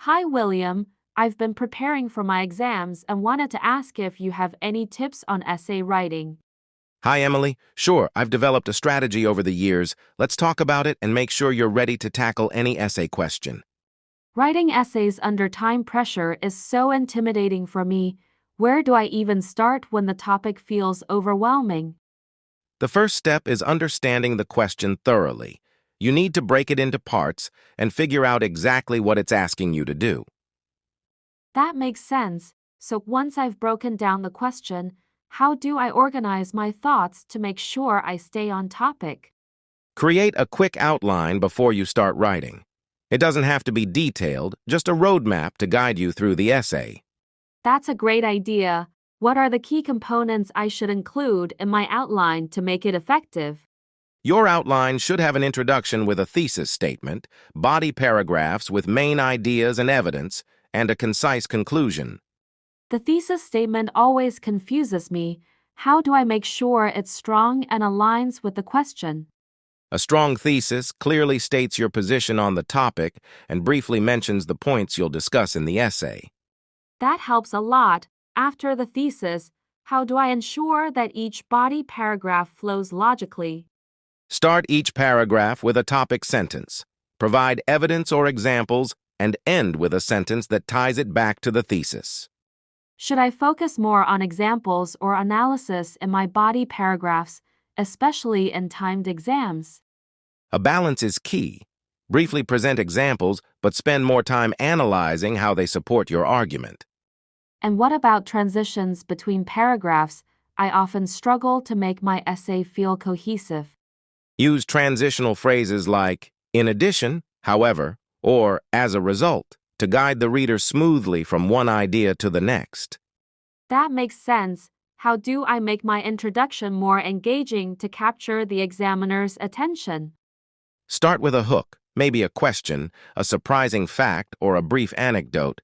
Hi, William. I've been preparing for my exams and wanted to ask if you have any tips on essay writing. Hi, Emily. Sure, I've developed a strategy over the years. Let's talk about it and make sure you're ready to tackle any essay question. Writing essays under time pressure is so intimidating for me. Where do I even start when the topic feels overwhelming? The first step is understanding the question thoroughly. You need to break it into parts and figure out exactly what it's asking you to do. That makes sense. So once I've broken down the question, how do I organize my thoughts to make sure I stay on topic? Create a quick outline before you start writing. It doesn't have to be detailed, just a roadmap to guide you through the essay. That's a great idea. What are the key components I should include in my outline to make it effective? Your outline should have an introduction with a thesis statement, body paragraphs with main ideas and evidence, and a concise conclusion. The thesis statement always confuses me. How do I make sure it's strong and aligns with the question? A strong thesis clearly states your position on the topic and briefly mentions the points you'll discuss in the essay. That helps a lot. After the thesis, how do I ensure that each body paragraph flows logically? Start each paragraph with a topic sentence. Provide evidence or examples and end with a sentence that ties it back to the thesis. Should I focus more on examples or analysis in my body paragraphs, especially in timed exams? A balance is key. Briefly present examples, but spend more time analyzing how they support your argument. And what about transitions between paragraphs? I often struggle to make my essay feel cohesive. Use transitional phrases like, in addition, however, or as a result, to guide the reader smoothly from one idea to the next. That makes sense. How do I make my introduction more engaging to capture the examiner's attention? Start with a hook, maybe a question, a surprising fact, or a brief anecdote.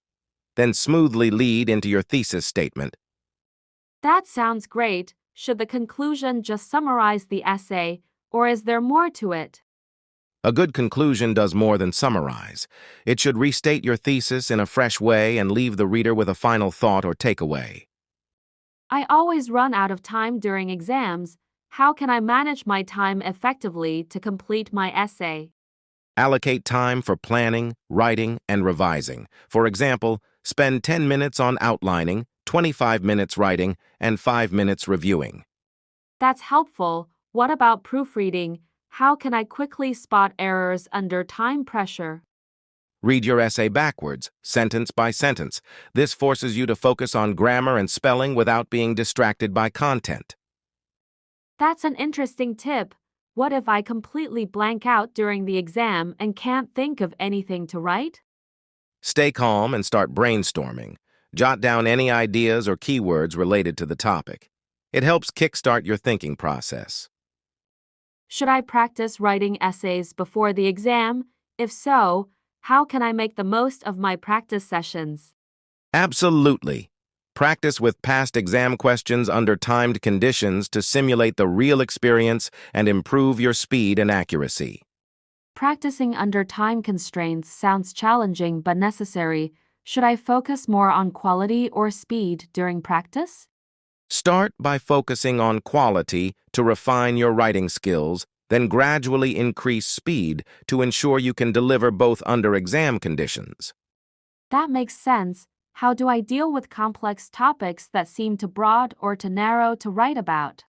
Then smoothly lead into your thesis statement. That sounds great. Should the conclusion just summarize the essay, or is there more to it? A good conclusion does more than summarize. It should restate your thesis in a fresh way and leave the reader with a final thought or takeaway. I always run out of time during exams. How can I manage my time effectively to complete my essay? Allocate time for planning, writing, and revising. For example, spend 10 minutes on outlining, 25 minutes writing, and 5 minutes reviewing. That's helpful. What about proofreading? How can I quickly spot errors under time pressure? Read your essay backwards, sentence by sentence. This forces you to focus on grammar and spelling without being distracted by content. That's an interesting tip. What if I completely blank out during the exam and can't think of anything to write? Stay calm and start brainstorming. Jot down any ideas or keywords related to the topic. It helps kickstart your thinking process. Should I practice writing essays before the exam? If so, how can I make the most of my practice sessions? Absolutely. Practice with past exam questions under timed conditions to simulate the real experience and improve your speed and accuracy. Practicing under time constraints sounds challenging but necessary. Should I focus more on quality or speed during practice? Start by focusing on quality to refine your writing skills, then gradually increase speed to ensure you can deliver both under exam conditions. That makes sense. How do I deal with complex topics that seem too broad or too narrow to write about?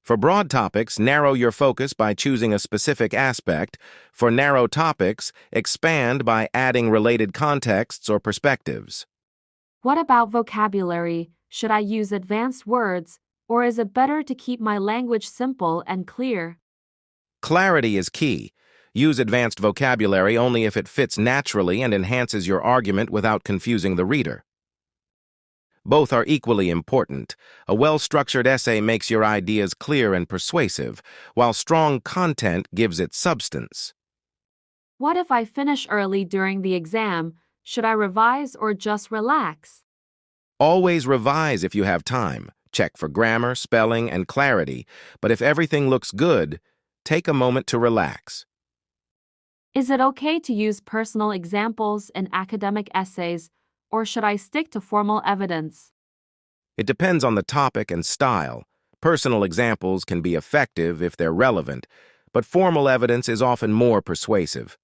For broad topics, narrow your focus by choosing a specific aspect. For narrow topics, expand by adding related contexts or perspectives. What about vocabulary? Should I use advanced words, or is it better to keep my language simple and clear? Clarity is key. Use advanced vocabulary only if it fits naturally and enhances your argument without confusing the reader. Both are equally important. A well-structured essay makes your ideas clear and persuasive, while strong content gives it substance. What if I finish early during the exam? Should I revise or just relax? Always revise if you have time. Check for grammar, spelling, and clarity. But if everything looks good, take a moment to relax. Is it okay to use personal examples in academic essays, or should I stick to formal evidence? It depends on the topic and style. Personal examples can be effective if they're relevant, but formal evidence is often more persuasive.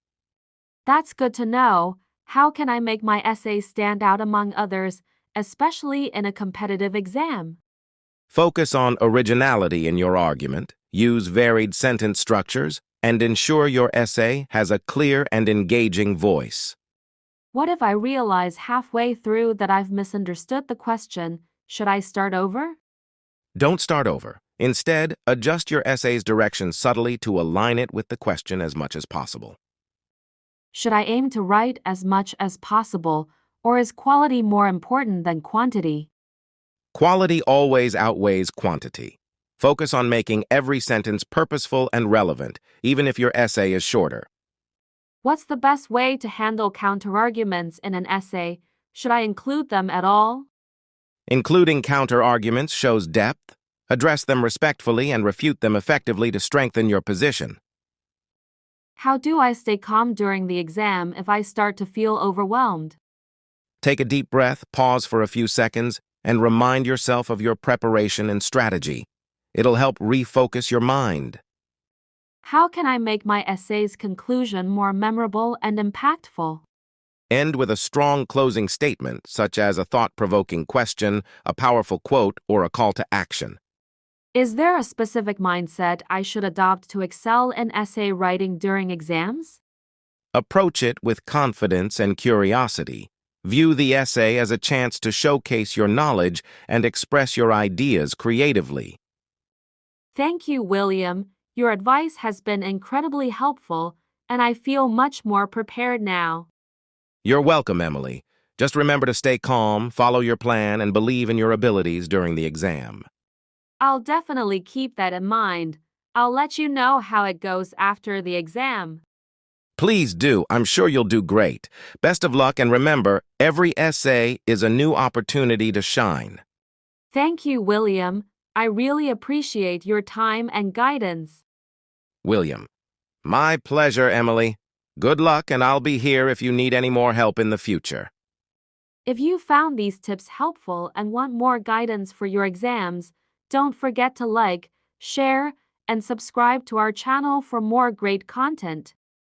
That's good to know. How can I make my essay stand out among others, especially in a competitive exam? Focus on originality in your argument, use varied sentence structures, and ensure your essay has a clear and engaging voice. What if I realize halfway through that I've misunderstood the question? Should I start over? Don't start over. Instead, adjust your essay's direction subtly to align it with the question as much as possible. Should I aim to write as much as possible, or is quality more important than quantity? Quality always outweighs quantity. Focus on making every sentence purposeful and relevant, even if your essay is shorter. What's the best way to handle counterarguments in an essay? Should I include them at all? Including counter-arguments shows depth. Address them respectfully and refute them effectively to strengthen your position. How do I stay calm during the exam if I start to feel overwhelmed? Take a deep breath, pause for a few seconds, and remind yourself of your preparation and strategy. It'll help refocus your mind. How can I make my essay's conclusion more memorable and impactful? End with a strong closing statement, such as a thought-provoking question, a powerful quote, or a call to action. Is there a specific mindset I should adopt to excel in essay writing during exams? Approach it with confidence and curiosity. View the essay as a chance to showcase your knowledge and express your ideas creatively. Thank you, William. Your advice has been incredibly helpful, and I feel much more prepared now. You're welcome, Emily. Just remember to stay calm, follow your plan, and believe in your abilities during the exam. I'll definitely keep that in mind. I'll let you know how it goes after the exam. Please do. I'm sure you'll do great. Best of luck, and remember, every essay is a new opportunity to shine. Thank you, William. I really appreciate your time and guidance. William. My pleasure, Emily. Good luck, and I'll be here if you need any more help in the future. If you found these tips helpful and want more guidance for your exams, don't forget to like, share, and subscribe to our channel for more great content.